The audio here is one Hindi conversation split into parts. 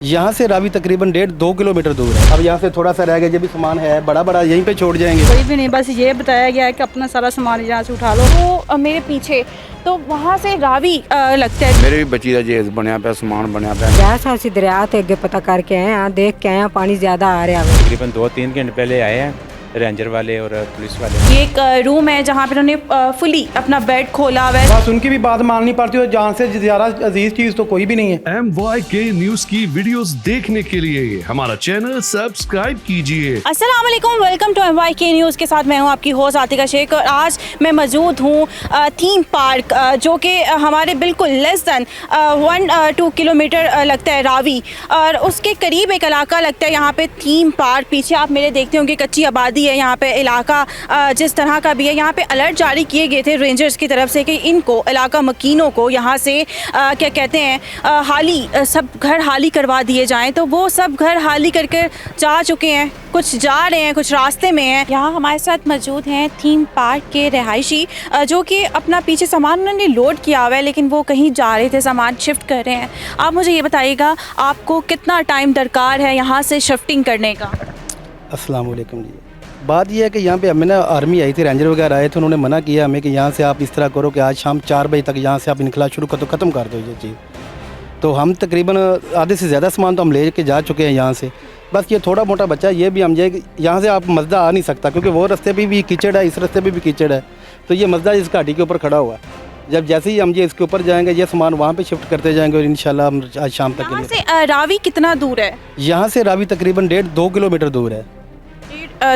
यहाँ से रावी तकरीबन 1.5-2 किलोमीटर दूर है। अब यहाँ से थोड़ा सा रह गया, जब भी सामान है बड़ा बड़ा यहीं पे छोड़ जाएंगे। कोई भी नहीं, बस ये बताया गया है कि अपना सारा सामान यहाँ से उठा लो। तो मेरे पीछे तो वहाँ से रावी लगता है। मेरे भी बच्ची का जेज बनया पे समान बनया पे। जैसा ਅਸੀਂ दरिया ते अगे पता करके आए हैं, देख के आए हैं पानी ज़्यादा आ रहा है। तकरीबन 2-3 घंटे पहले आए हैं रेंजर वाले और पुलिस वाले। ये एक रूम है जहाँ पे उन्होंने फुली अपना बेड खोला हुआ है। बस उनकी भी बात माननी पड़ती है, जान से ज़्यादा अजीज चीज़ तो कोई भी नहीं है। MYK न्यूज की वीडियोस देखने के लिए हमारा चैनल सब्सक्राइब कीजिए। अस्सलाम वालेकुम, वेलकम टू MYK न्यूज़ के साथ मैं हूँ आपकी होस्ट आतिका शेख और आज मैं मौजूद हूँ थीम पार्क जो कि हमारे बिल्कुल लेस दैन 1-2 किलोमीटर लगता है रावी, और उसके करीब एक इलाका लगता है यहाँ पे थीम पार्क। पीछे आप मेरे देखते होंगे कच्ची आबादी है यहाँ पे। इलाका जिस तरह का भी है, यहाँ पे अलर्ट जारी किए गए थे रेंजर्स की तरफ से कि इनको इलाका मकीनों को यहाँ से क्या कहते हैं हाली सब घर हाली करवा दिए जाएं। तो वो सब घर हाली करके जा चुके हैं, कुछ जा रहे हैं, कुछ रास्ते में हैं। यहाँ हमारे साथ मौजूद हैं थीम पार्क के रहायशी जो कि अपना पीछे सामान उन्होंने लोड किया हुआ है, लेकिन वो कहीं जा रहे थे, सामान शिफ्ट कर रहे हैं। आप मुझे ये बताइएगा आपको कितना टाइम दरकार है यहाँ से शिफ्टिंग करने का? अस्सलाम वालेकुम जी। बात यह है कि यहाँ पे हमें ना आर्मी आई थी, रेंजर वगैरह आए थे, उन्होंने मना किया हमें कि यहाँ से आप इस तरह करो कि आज शाम 4 बजे तक यहाँ से आप इनखला शुरू कर दो, ख़त्म कर दो ये चीज़। तो हम तकरीबन आधे से ज़्यादा सामान तो हम ले के जा चुके हैं यहाँ से। बस ये थोड़ा मोटा बच्चा ये भी हम जाए, यहाँ से आप मज़दा आ नहीं सकता क्योंकि वो रास्ते पे भी कीचड़ है, इस रास्ते पे भी कीचड़ है। तो ये मज़दा इस घाटी के ऊपर खड़ा हुआ है। जब जैसे ही हम ये इसके ऊपर जाएंगे, ये सामान वहाँ पे शिफ्ट करते जाएंगे और इंशाल्लाह हम आज शाम तक के यहाँ लिए। से रावी कितना दूर है? यहाँ से रावी तकरीबन 1.5-2 किलोमीटर दूर है।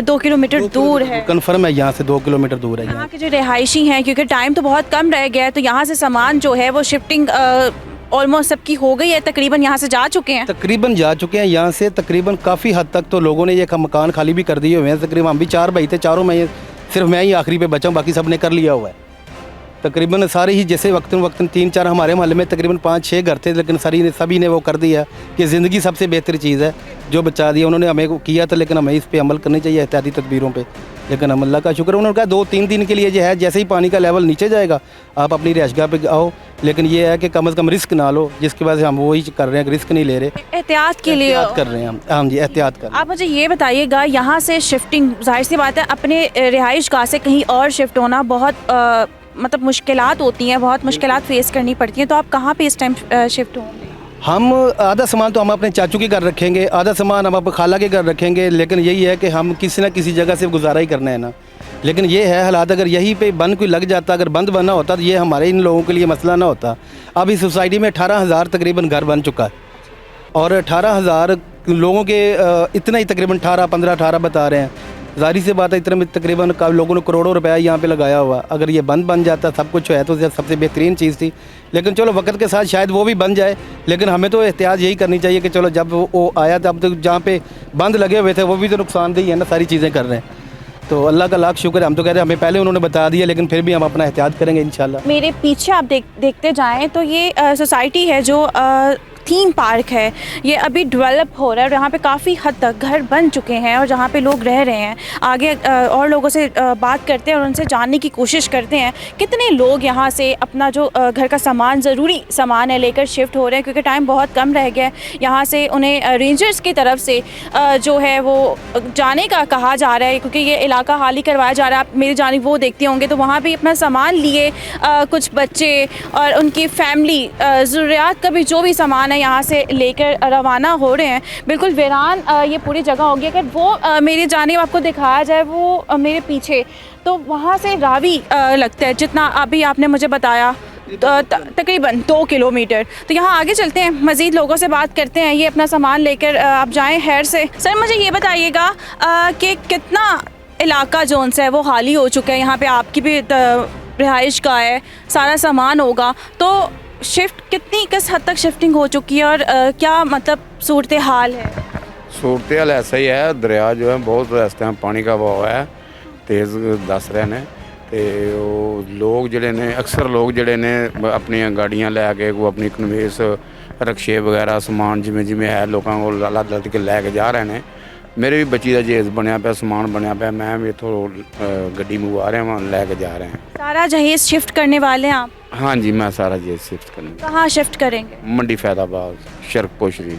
2 किलोमीटर दूर है। कन्फर्म है, यहाँ से 2 किलोमीटर दूर है। यहाँ के जो रिहायशी हैं, क्योंकि टाइम तो बहुत कम रह गया है, तो यहाँ से सामान जो है वो शिफ्टिंग ऑलमोस्ट सबकी हो गई है, तकरीबन यहाँ से जा चुके हैं। तकरीबन जा चुके हैं यहाँ से, तकरीबन काफ़ी हद तक तो लोगों ने ये मकान खाली भी कर दिए हुए हैं। तकरीबन हम भी 4 भाई थे, चारों में सिर्फ मैं ही आखिरी पे बचा हूँ, बाकी सब ने कर लिया हुआ है। तकरीबन सारे ही जैसे वक्तन 3-4 हमारे मोहल्ले में तकरीबन 5-6 घर थे, लेकिन सभी ने वो कर दिया कि ज़िंदगी सबसे बेहतर चीज़ है, जो बचा दिया उन्होंने हमें किया था। लेकिन हमें इस पे अमल करनी चाहिए, एहतियाती तदबीरों पे। लेकिन हम अल्लाह का शुक्र, उन्होंने कहा 2-3 दिन के लिए जो है, जैसे ही पानी का लेवल नीचे जाएगा आप अपनी रिहाइशगाह पे आओ, लेकिन ये है कि कम से कम रिस्क ना लो, जिसकी वजह से हम वही कर रहे हैं, रिस्क नहीं ले रहे, एहतियात के लिए एहतियात कर रहे हैं हम। हाँ जी, एहतियात कर रहे हैं। आप मुझे ये बताइएगा, यहाँ से शिफ्टिंग जाहिर सी बात है अपने रिहाइश गाह से कहीं और शिफ्ट होना बहुत मतलब मुश्किलात होती हैं, बहुत मुश्किलात फेस करनी पड़ती हैं। तो आप कहाँ पे इस टाइम शिफ्ट होंगे? हम आधा सामान तो हम अपने चाचू के घर रखेंगे, आधा सामान हम अपने खाला के घर रखेंगे। लेकिन यही है कि हम किसी न किसी जगह से गुजारा ही करना है ना। लेकिन ये है हालात, अगर यहीं पे बंद कोई लग जाता, अगर बंद बनना होता तो ये हमारे इन लोगों के लिए मसला ना होता। अब इस सोसाइटी में 18,000 तकरीबन घर बन चुका है, और 18,000 लोगों के इतना ही तकरीबन 18 बता रहे हैं। जाहिर सी बात है, इतने में तकरीबन लोगों ने करोड़ों रुपया यहाँ पे लगाया हुआ। अगर ये बंद बन जाता, सब कुछ है तो सबसे बेहतरीन चीज़ थी। लेकिन चलो वक्त के साथ शायद वो भी बन जाए, लेकिन हमें तो एहतियात यही करनी चाहिए कि चलो जब वो आया तब तो जहाँ पे बंद लगे हुए थे वो भी तो नुकसानदेही है ना, सारी चीज़ें कर रहे हैं। तो अल्लाह का लाख शुक्र है, हम तो कह रहे हैं हमें पहले उन्होंने बता दिया, लेकिन फिर भी हम अपना एहतियात करेंगे इंशाल्लाह। मेरे पीछे आप देखते जाएं तो ये सोसाइटी है जो थीम पार्क है, ये अभी डेवलप हो रहा है और यहाँ पे काफ़ी हद तक घर बन चुके हैं और जहाँ पे लोग रह रहे हैं। आगे और लोगों से बात करते हैं और उनसे जानने की कोशिश करते हैं कितने लोग यहाँ से अपना जो घर का सामान, ज़रूरी सामान है, लेकर शिफ्ट हो रहे हैं, क्योंकि टाइम बहुत कम रह गया है। यहाँ से उन्हें रेंजर्स की तरफ से जो है वो जाने का कहा जा रहा है, क्योंकि ये इलाका हाली करवाया जा रहा है। आप मेरी जानिब वो देखते होंगे तो वहाँ भी अपना सामान लिए कुछ बच्चे और उनकी फैमिली ज़रूरियात का भी जो भी सामान यहाँ से लेकर रवाना हो रहे हैं। बिल्कुल वीरान ये पूरी जगह होगी। अगर वो मेरी जानिब आपको दिखाया जाए, वो मेरे पीछे, तो वहाँ से रावी लगता है, जितना अभी आपने मुझे बताया तकरीबन 2 किलोमीटर। तो यहाँ आगे चलते हैं, मज़ीद लोगों से बात करते हैं। ये अपना सामान लेकर आप जाएँ खैर से। सर मुझे ये बताइएगा कि कितना इलाका जोन से है वो हाली हो चुका है? यहाँ पे आपकी भी रिहाइश का है, सारा सामान होगा, तो शिफ्ट किस हद तक शिफ्टिंग हो चुकी है और क्या मतलब सूरत हाल है? सूरत हाल ऐसा ही है, दरिया जो है बहुत रास्ते में पानी का बहाव है, तेज़ दस रहे हैं। तो लोग जड़े ने, अक्सर लोग जड़े ने अपनी गाड़ियाँ लैके वो अपनी कन्वेस रक्शे वगैरह सामान जिमें है लोगों को लद के लैके जा रहे हैं। मेरे भी बच्ची का जेज बनया पे, समान बनया पे, मैं भी इतों गड्डी मंगवा रहे हैं, लैके जा रहे हैं। सारा जहेज शिफ्ट करने वाले हैं आप? हाँ जी, मैं सारा जेज शिफ्ट करने। कहाँ शिफ्ट करेंगे? मंडी फैदाबाद, शर्क पोशरी।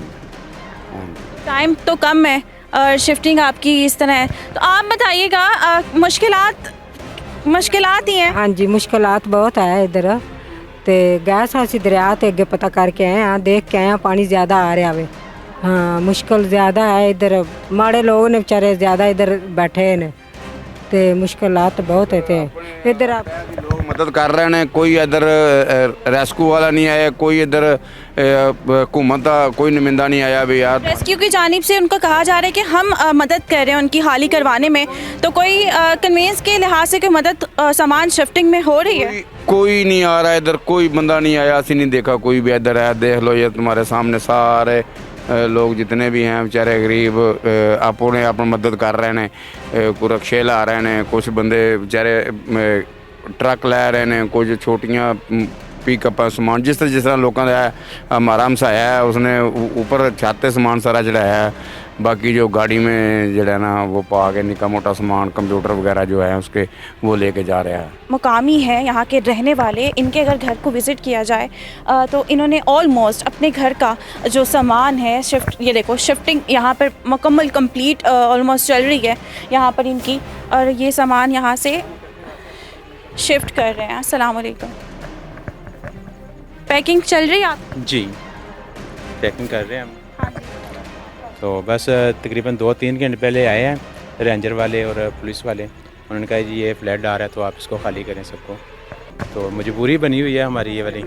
हाँ जी। टाइम तो कम है और शिफ्टिंग आपकी इस तरह है, तो आप बताइएगा मुश्किलात ही हैं। हाँ जी, मुश्किलात बहुत है इधर। तो गए सां ਅਸੀਂ दरिया ते अगे पता करके आए हैं, देख के आए हैं पानी ज़्यादा आ रहा है। हाँ, मुश्किल ज़्यादा है इधर, माड़े लोग ने बेचारे ज़्यादा इधर बैठे हैं, तो मुश्किलात बहुत है। तो इधर आप लोग मदद कर रहे हैं, कोई इधर रेस्क्यू वाला नहीं आया, कोई इधर हुकूमत का कोई नुमाइंदा नहीं आया भी यार। रेस्क्यू की जानिब से उनको कहा जा रहा है कि हम मदद कर रहे हैं उनकी हाली करवाने में, तो कोई कन्वेंस के लिहाज से कोई मदद सामान शिफ्टिंग में हो रही है? कोई नहीं आ रहा इधर, कोई बंदा नहीं आया, असि नहीं देखा कोई भी इधर है। देख लो ये तुम्हारे सामने सारे लोग जितने भी हैं बेचारे गरीब अपने अपनी मदद कर रहे हैं। कोई रक्शे ला रहे हैं, कुछ बंदे बेचारे ट्रक लै रहे हैं, कुछ छोटियाँ पिकअप समान जिस तरह लोगों का है। हमारा हमसाया है, उसने ऊपर छत पे समान सारा चढ़ाया है, बाकी जो गाड़ी में जो है ना वो पा के निका मोटा सामान कंप्यूटर वगैरह जो है उसके वो लेके जा रहा है। मुकामी है यहाँ के रहने वाले, इनके अगर घर को विज़िट किया जाए तो इन्होंने ऑलमोस्ट अपने घर का जो सामान है ये देखो शिफ्टिंग यहाँ पर मुकम्मल कंप्लीट ऑलमोस्ट चल रही है यहाँ पर इनकी, और ये सामान यहाँ से शिफ्ट कर रहे हैं। अस्सलाम वालेकुम। पैकिंग चल रही है आप? जी, पैकिंग कर रहे हैं हम। तो बस तकरीबन 2-3 घंटे पहले आए हैं रेंजर वाले और पुलिस वाले। उन्होंने कहा जी ये फ्लैट आ रहा है तो आप इसको खाली करें सबको। तो मजबूरी बनी हुई है हमारी ये वाली,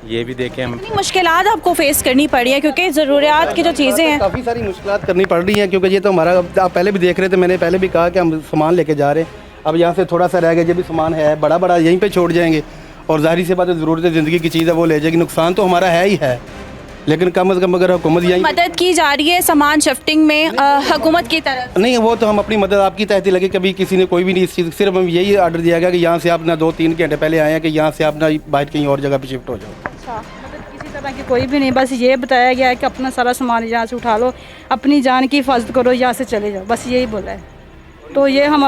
ये भी देखें हम। कितनी मुश्किलात आपको फेस करनी पड़ी है, क्योंकि ज़रूरियात की जो चीज़ें हैं काफ़ी सारी मुश्किलात करनी पड़ रही हैं, क्योंकि ये तो हमारा आप पहले भी देख रहे थे, मैंने पहले भी कहा कि हम सामान लेके जा रहे हैं। अब यहाँ से थोड़ा सा रह गया, जो भी सामान है बड़ा बड़ा यहीं पे छोड़ जाएंगे, और ज़ाहिर सी बात है ज़रूरत ज़िंदगी की चीज़ है वो ले जाएगी। नुकसान तो हमारा है ही है, लेकिन कम अज़ कम अगर हुकूमत यहीं मदद की जा रही है सामान शिफ्टिंग में हुकूमत की तरफ? नहीं, वो तो हम अपनी मदद आपकी तहती लगे, कभी किसी ने कोई भी नहीं इस चीज़, सिर्फ हम यही आर्डर दिया गया कि यहाँ से आप ना 2-3 घंटे पहले आए हैं कि यहाँ से आप ना बाहर कहीं और जगह पे शिफ्ट हो जाओ। अच्छा, मतलब किसी तरह की कोई भी नहीं, बस ये बताया गया है कि अपना सारा सामान यहाँ से उठा लो, अपनी जान की हिफाजत करो, यहाँ से चले जाओ, बस यही बोला है। तो ये हम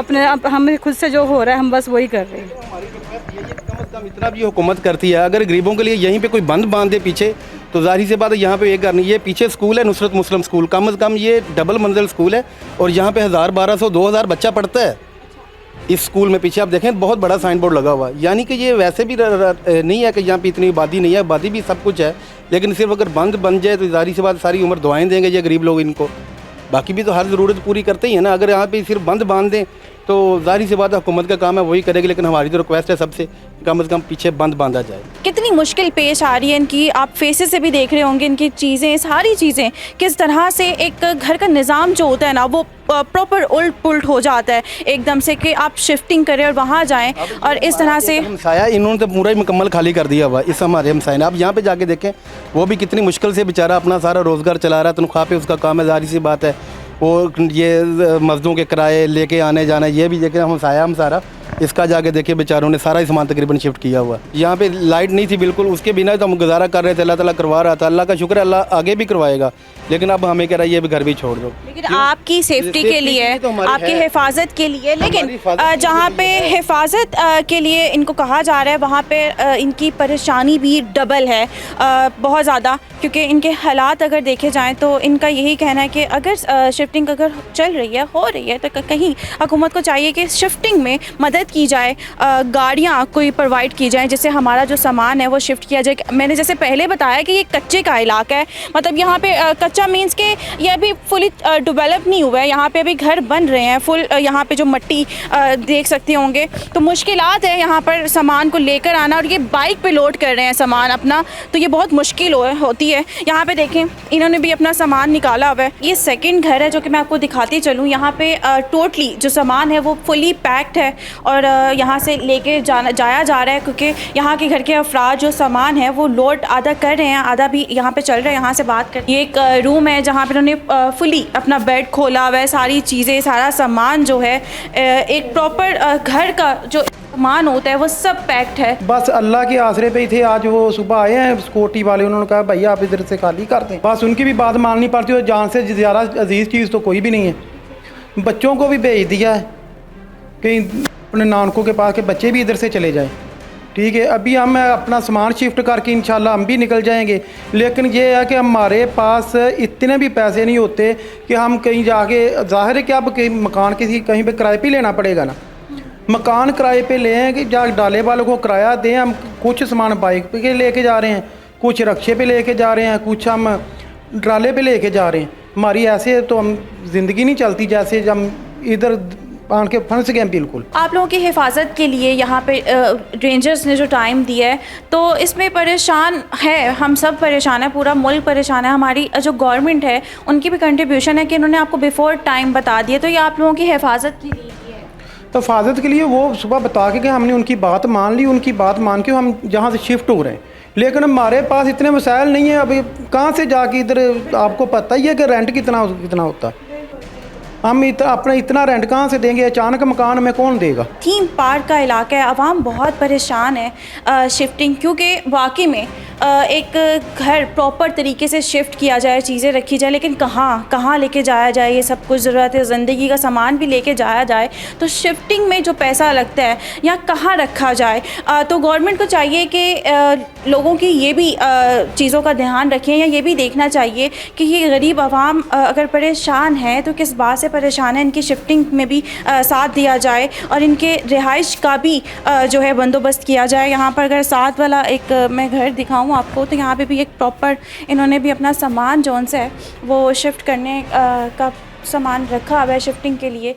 हम खुद से जो हो रहा है हम बस वही कर रहे हैं। कम अज़ कम इतना भी हुकूमत करती है, अगर गरीबों के लिए यहीं पे कोई बंद बांध दे पीछे, तो ज़ाहिर सी बात है यहाँ पे एक करनी। ये पीछे स्कूल है नुसरत मुस्लिम स्कूल, कम अज़ कम ये डबल मंजिल स्कूल है, और यहाँ पे 1000-1200-2000 बच्चा पढ़ता है इस स्कूल में। पीछे आप देखें बहुत बड़ा साइन बोर्ड लगा हुआ है, यानी कि ये वैसे भी नहीं है कि यहाँ पे इतनी आबादी नहीं है, आबादी भी सब कुछ है, लेकिन सिर्फ अगर बंद बन जाए तो ज़ाहिर सी बात सारी उम्र दुआएं देंगे ये गरीब लोग इनको। बाकी भी तो हर ज़रूरत पूरी करते ही है ना। अगर यहाँ पे सिर्फ बंद बांध दें तो ज़ाहिर सी बात है हुकूमत का काम है वही करेगी, लेकिन हमारी तो रिक्वेस्ट है सबसे कम से कम पीछे बंद बांधा जाए। कितनी मुश्किल पेश आ रही है इनकी, आप फेसेस से भी देख रहे होंगे इनकी चीज़ें, सारी चीज़ें किस तरह से एक घर का निज़ाम जो होता है ना वो प्रॉपर उल्ट पुल्ट हो जाता है एकदम से, कि आप शिफ्टिंग करें और वहाँ जाएं, और इस तरह से हमसाया इन्होंने तो पूरा ही मुकम्मल खाली कर दिया हुआ इस हमारे हमसाए ने। आप यहाँ पे जाके देखें वो भी कितनी मुश्किल से बेचारा अपना सारा रोज़गार चला रहा है, तनख्वाह पे उसका काम है, ज़ाहिर सी बात है वो ये मजदूरों के किराए लेके आने जाना, ये भी देखें हमसाया हम सारा इसका जाके देखिए बेचारों ने सारा ही सामान तकरीबन शिफ्ट किया हुआ। यहाँ पे लाइट नहीं थी बिल्कुल, उसके बिना तो हम गुजारा कर रहे थे, अल्लाह ताला करवा रहा था, अल्लाह का शुक्र है, अल्लाह आगे भी करवाएगा, लेकिन अब हमें कह रहा है ये भी घर भी छोड़ दो। लेकिन आपकी सेफ्टी के लिए, आपकी हिफाजत के लिए, लेकिन जहाँ पे हिफाजत के लिए इनको कहा जा रहा है वहाँ पे इनकी परेशानी भी डबल है बहुत ज़्यादा, क्योंकि इनके हालात अगर देखे जाएँ तो इनका यही कहना है कि अगर शिफ्टिंग अगर चल रही है, हो रही है, तो कहीं हुकूमत को चाहिए कि शिफ्टिंग में मदद की जाए, गाड़ियाँ कोई प्रोवाइड की जाए जिससे हमारा जो सामान है वो शिफ्ट किया जाए। मैंने जैसे पहले बताया कि ये कच्चे का इलाका है, मतलब यहाँ पे कच्चा मीन्स के ये अभी फुली डेवलप नहीं हुआ है, यहाँ पे अभी घर बन रहे हैं फुल, यहाँ पे जो मट्टी देख सकते होंगे, तो मुश्किलात है यहाँ पर सामान को लेकर आना, और ये बाइक पे लोड कर रहे हैं सामान अपना, तो ये बहुत मुश्किल होती है। यहाँ पे देखें इन्होंने भी अपना सामान निकाला हुआ है। ये सेकंड घर है जो कि मैं आपको दिखाती चलूँ। यहाँ पे टोटली जो सामान है वो फुली पैक्ड है, और यहाँ से लेके जाया जा रहा है, क्योंकि यहाँ के घर के अफराद जो सामान है वो लोड आधा कर रहे हैं, आधा भी यहाँ पे चल रहा है। यहाँ से बात कर, ये एक रूम है जहाँ पे उन्होंने फुली अपना बेड खोला हुआ है, सारी चीज़ें, सारा सामान जो है एक प्रॉपर घर का जो सामान होता है वो सब पैक्ड है। बस अल्लाह के आसरे पे ही थे। आज वो सुबह आए हैं सिक्योरिटी वाले, उन्होंने कहा भैया आप इधर से खाली कर दें, बस उनकी भी बात माननी पड़ती है। जान से ज़्यादा अजीज़ चीज़ तो कोई भी नहीं है। बच्चों को भी भेज दिया है कि अपने नानकों के पास के बच्चे भी इधर से चले जाएं, ठीक है, अभी हम अपना सामान शिफ्ट करके इंशाल्लाह हम भी निकल जाएंगे, लेकिन ये है कि हमारे पास इतने भी पैसे नहीं होते कि हम कहीं जाके, जाहिर है कि अब कहीं मकान किसी कहीं पे किराए पे लेना पड़ेगा ना, मकान किराए पे लें कि जा डाले वालों को किराया दें। हम कुछ सामान बाइक पे लेके जा रहे हैं, कुछ रक्शे पे लेके जा रहे हैं, कुछ हम ट्राले पे लेके जा रहे हैं। हमारी ऐसे तो हम ज़िंदगी नहीं चलती, जैसे हम इधर आन के फंस गए बिल्कुल। आप लोगों की हिफाजत के लिए यहाँ पे रेंजर्स ने जो टाइम दिया है, तो इसमें परेशान है, हम सब परेशान है, पूरा मुल्क परेशान है। हमारी जो गवर्नमेंट है उनकी भी कंट्रीब्यूशन है कि उन्होंने आपको बिफोर टाइम बता दिया, तो ये आप लोगों की हिफाजत के लिए है। तो हिफाजत के लिए वो सुबह बता के कि हमने उनकी बात मान ली, उनकी बात मान के हम जहाँ से शिफ्ट हो रहे हैं, लेकिन हमारे पास इतने वसाइल नहीं है। अभी कहाँ से जाके इधर, आपको पता ही है कि रेंट कितना होता है, हम अपना इतना रेंट कहाँ से देंगे, अचानक मकान में कौन देगा। थीम पार्क का इलाका है, आवाम बहुत परेशान है शिफ्टिंग, क्योंकि वाकई में एक घर प्रॉपर तरीके से शिफ्ट किया जाए, चीज़ें रखी जाए, लेकिन कहाँ लेके जाया जाए, ये सब कुछ ज़रूरत है, ज़िंदगी का सामान भी लेके जाया जाए, तो शिफ्टिंग में जो पैसा लगता है या कहाँ रखा जाए, तो गवर्नमेंट को चाहिए कि लोगों की ये भी चीज़ों का ध्यान रखें, या ये भी देखना चाहिए कि ये गरीब आवाम अगर परेशान है तो किस बात से परेशान है, इनकी शिफ्टिंग में भी साथ दिया जाए और इनके रिहाइश का भी जो है बंदोबस्त किया जाए। यहाँ पर अगर साथ वाला एक मैं घर दिखाऊँ आपको, तो यहाँ पे भी एक प्रॉपर इन्होंने भी अपना सामान जोन से है वो शिफ्ट करने का सामान रखा हुआ है शिफ्टिंग के लिए।